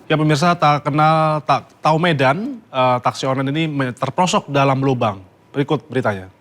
Ya pemirsa, tak kenal tak tahu medan, taksi online ini terprosok dalam lubang. Berikut beritanya.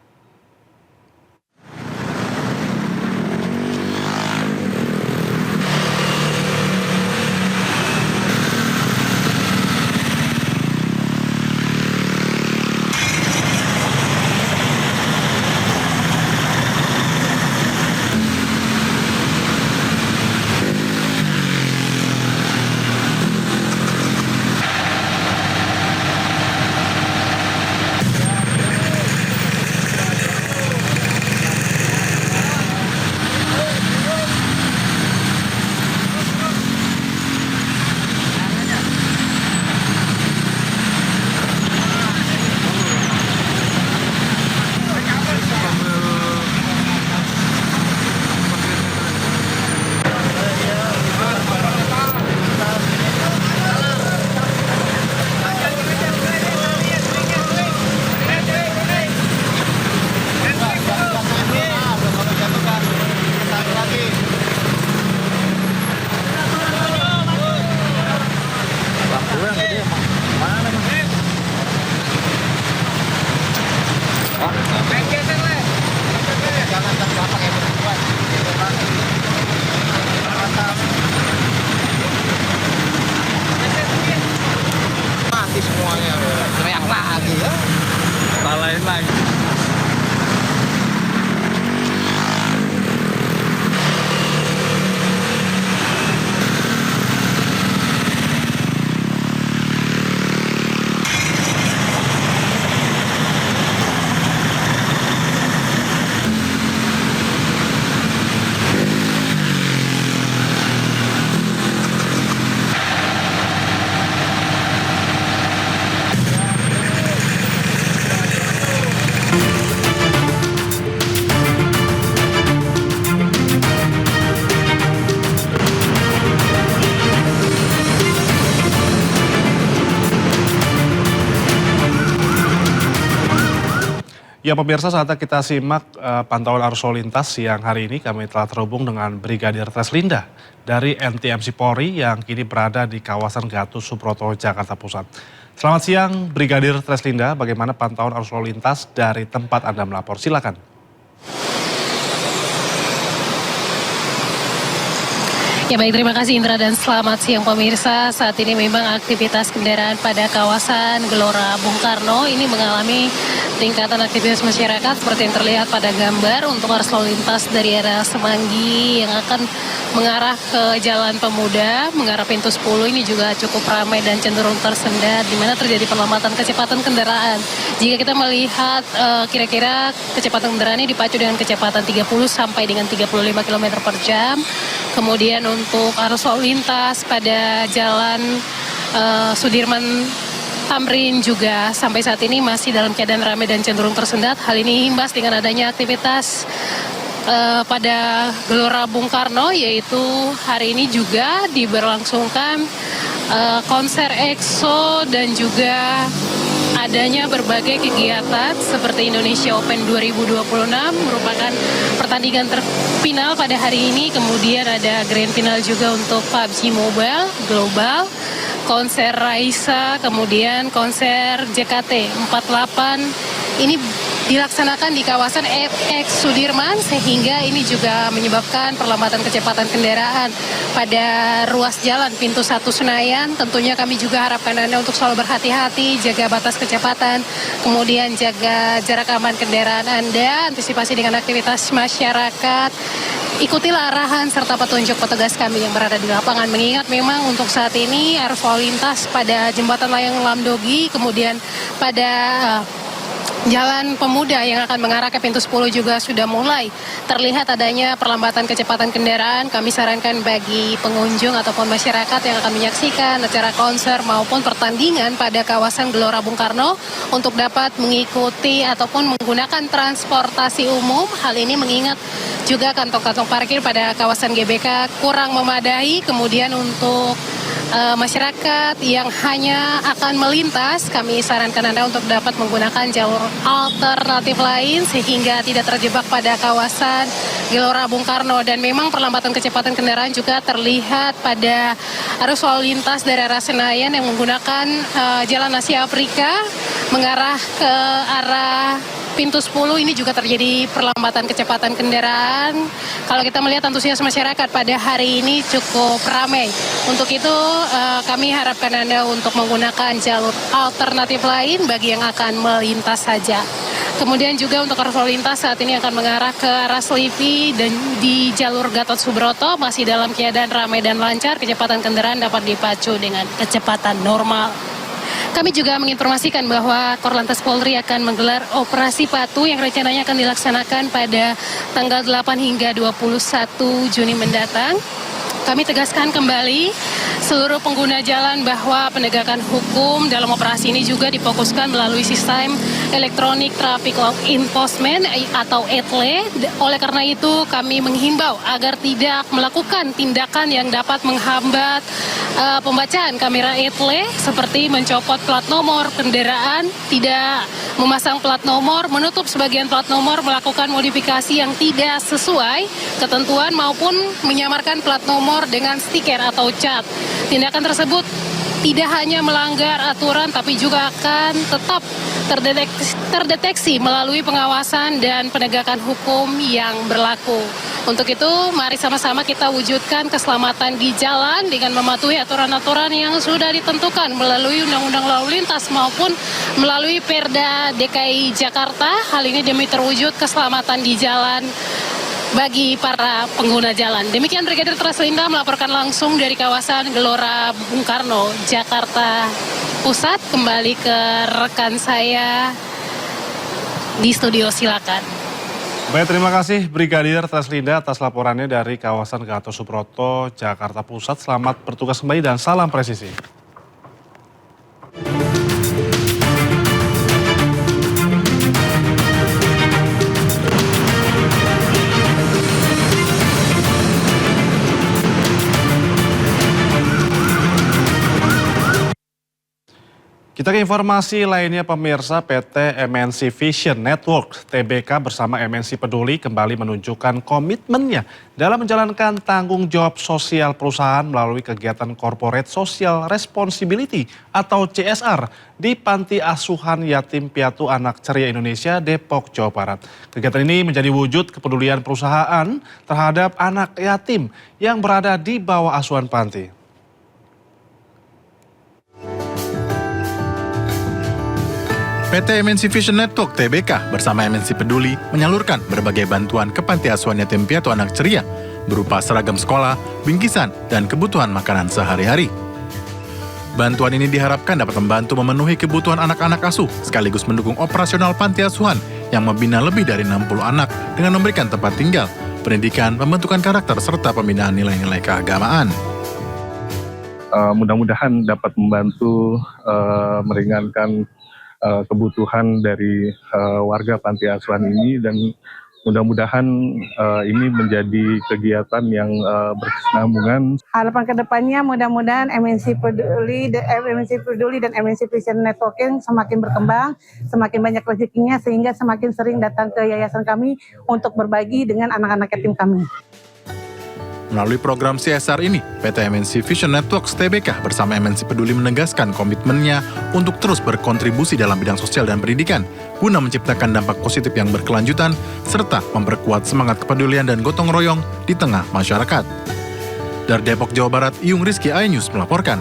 Mati semuanya, teriak lagi ya. Salahin lagi. Ya pemirsa, saatnya kita simak pantauan arus lalu lintas siang hari ini. Kami telah terhubung dengan Brigadir Treslinda dari NTMC Polri yang kini berada di kawasan Gatus Subroto, Jakarta Pusat. Selamat siang Brigadir Treslinda, bagaimana pantauan arus lalu lintas dari tempat Anda melapor? Silakan. Ya baik, terima kasih Indra dan selamat siang pemirsa. Saat ini memang aktivitas kendaraan pada kawasan Gelora Bung Karno ini mengalami peningkatan aktivitas masyarakat seperti yang terlihat pada gambar untuk arus lalu lintas dari arah Semanggi yang akan mengarah ke Jalan Pemuda, mengarah pintu 10 ini juga cukup ramai dan cenderung tersendat di mana terjadi perlambatan kecepatan kendaraan. Jika kita melihat kira-kira kecepatan kendaraan ini dipacu dengan kecepatan 30 sampai dengan 35 km per jam. Kemudian untuk arus lalu lintas pada Jalan Sudirman Tamrin juga sampai saat ini masih dalam keadaan ramai dan cenderung tersendat. Hal ini imbas dengan adanya aktivitas pada Gelora Bung Karno, yaitu hari ini juga diberlangsungkan konser EXO dan juga adanya berbagai kegiatan seperti Indonesia Open 2026 merupakan pertandingan terfinal pada hari ini. Kemudian ada grand final juga untuk PUBG Mobile Global, konser Raisa, kemudian konser JKT 48 ini dilaksanakan di kawasan FX Sudirman, sehingga ini juga menyebabkan perlambatan kecepatan kendaraan pada ruas jalan pintu 1 Senayan. Tentunya kami juga harapkan Anda untuk selalu berhati-hati, jaga batas kecepatan, kemudian jaga jarak aman kendaraan Anda, antisipasi dengan aktivitas masyarakat. Ikutilah arahan serta petunjuk petugas kami yang berada di lapangan, mengingat memang untuk saat ini arus lalu lintas pada Jembatan Layang Lamdogi, kemudian pada Jalan Pemuda yang akan mengarah ke pintu 10 juga sudah mulai terlihat adanya perlambatan kecepatan kendaraan. Kami sarankan bagi pengunjung ataupun masyarakat yang akan menyaksikan acara konser maupun pertandingan pada kawasan Gelora Bung Karno untuk dapat mengikuti ataupun menggunakan transportasi umum. Hal ini mengingat juga kantong-kantong parkir pada kawasan GBK kurang memadai, kemudian untuk masyarakat yang hanya akan melintas, kami sarankan Anda untuk dapat menggunakan jalur alternatif lain sehingga tidak terjebak pada kawasan Gelora Bung Karno. Dan memang perlambatan kecepatan kendaraan juga terlihat pada arus lalu lintas dari arah Senayan yang menggunakan Jalan Asia Afrika mengarah ke arah pintu 10. Ini juga terjadi perlambatan kecepatan kendaraan. Kalau kita melihat antusias masyarakat pada hari ini cukup ramai. Untuk itu kami harapkan Anda untuk menggunakan jalur alternatif lain bagi yang akan melintas saja. Kemudian juga untuk arus lalu lintas saat ini akan mengarah ke arah Selipi dan di jalur Gatot Subroto masih dalam keadaan ramai dan lancar. Kecepatan kendaraan dapat dipacu dengan kecepatan normal. Kami juga menginformasikan bahwa Korlantas Polri akan menggelar operasi patuh yang rencananya akan dilaksanakan pada tanggal 8 hingga 21 Juni mendatang. Kami tegaskan kembali seluruh pengguna jalan bahwa penegakan hukum dalam operasi ini juga difokuskan melalui sistem elektronik traffic law enforcement atau ETLE. Oleh karena itu kami menghimbau agar tidak melakukan tindakan yang dapat menghambat pembacaan kamera ETLE seperti mencopot plat nomor kendaraan, tidak memasang plat nomor, menutup sebagian plat nomor, melakukan modifikasi yang tidak sesuai ketentuan maupun menyamarkan plat nomor dengan stiker atau cat. Tindakan tersebut tidak hanya melanggar aturan tapi juga akan tetap terdeteksi melalui pengawasan dan penegakan hukum yang berlaku. Untuk itu, mari sama-sama kita wujudkan keselamatan di jalan dengan mematuhi aturan-aturan yang sudah ditentukan melalui Undang-Undang Lalu Lintas maupun melalui Perda DKI Jakarta. Hal ini demi terwujud keselamatan di jalan bagi para pengguna jalan. Demikian Brigadir Treslinda melaporkan langsung dari kawasan Gelora Bung Karno, Jakarta Pusat. Kembali ke rekan saya di studio, silakan. Baik, terima kasih Brigadir Treslinda atas laporannya dari kawasan Gatot Subroto, Jakarta Pusat. Selamat bertugas kembali dan salam presisi. Kita ke informasi lainnya pemirsa. PT MNC Vision Network TBK bersama MNC Peduli kembali menunjukkan komitmennya dalam menjalankan tanggung jawab sosial perusahaan melalui kegiatan Corporate Social Responsibility atau CSR di Panti Asuhan Yatim Piatu Anak Ceria Indonesia, Depok, Jawa Barat. Kegiatan ini menjadi wujud kepedulian perusahaan terhadap anak yatim yang berada di bawah asuhan panti. PT MNC Vision Network TBK bersama MNC Peduli menyalurkan berbagai bantuan ke Panti Asuhan Yatim Piatu Anak Ceria berupa seragam sekolah, bingkisan, dan kebutuhan makanan sehari-hari. Bantuan ini diharapkan dapat membantu memenuhi kebutuhan anak-anak asuh sekaligus mendukung operasional Panti Asuhan yang membina lebih dari 60 anak dengan memberikan tempat tinggal, pendidikan, pembentukan karakter, serta pembinaan nilai-nilai keagamaan. Mudah-mudahan dapat membantu meringankan kebutuhan dari warga panti asuhan ini, dan mudah-mudahan ini menjadi kegiatan yang berkesinambungan. Harapan kedepannya mudah-mudahan MNC Peduli dan MNC Vision Networking semakin berkembang, semakin banyak rezekinya sehingga semakin sering datang ke yayasan kami untuk berbagi dengan anak-anak yatim kami. Melalui program CSR ini, PT MNC Vision Networks TBK bersama MNC Peduli menegaskan komitmennya untuk terus berkontribusi dalam bidang sosial dan pendidikan, guna menciptakan dampak positif yang berkelanjutan, serta memperkuat semangat kepedulian dan gotong royong di tengah masyarakat. Dari Depok, Jawa Barat, Iyung Rizky, iNews melaporkan.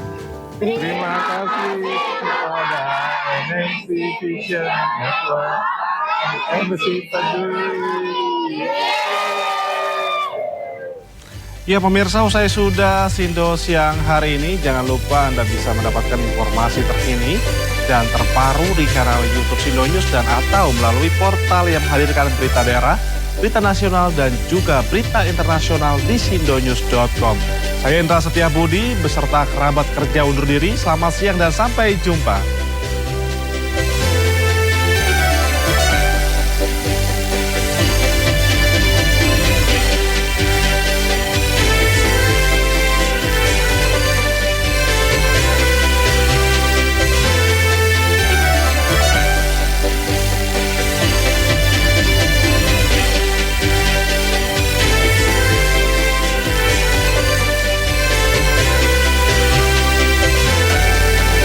Terima kasih kepada MNC Vision Network, MNC Peduli. Ya pemirsa, usai sudah Sindo siang hari ini, jangan lupa Anda bisa mendapatkan informasi terkini dan terbaru di kanal YouTube Sindo News dan atau melalui portal yang menghadirkan berita daerah, berita nasional dan juga berita internasional di sindonews.com. Saya Indra Setiabudi beserta kerabat kerja undur diri, selamat siang dan sampai jumpa.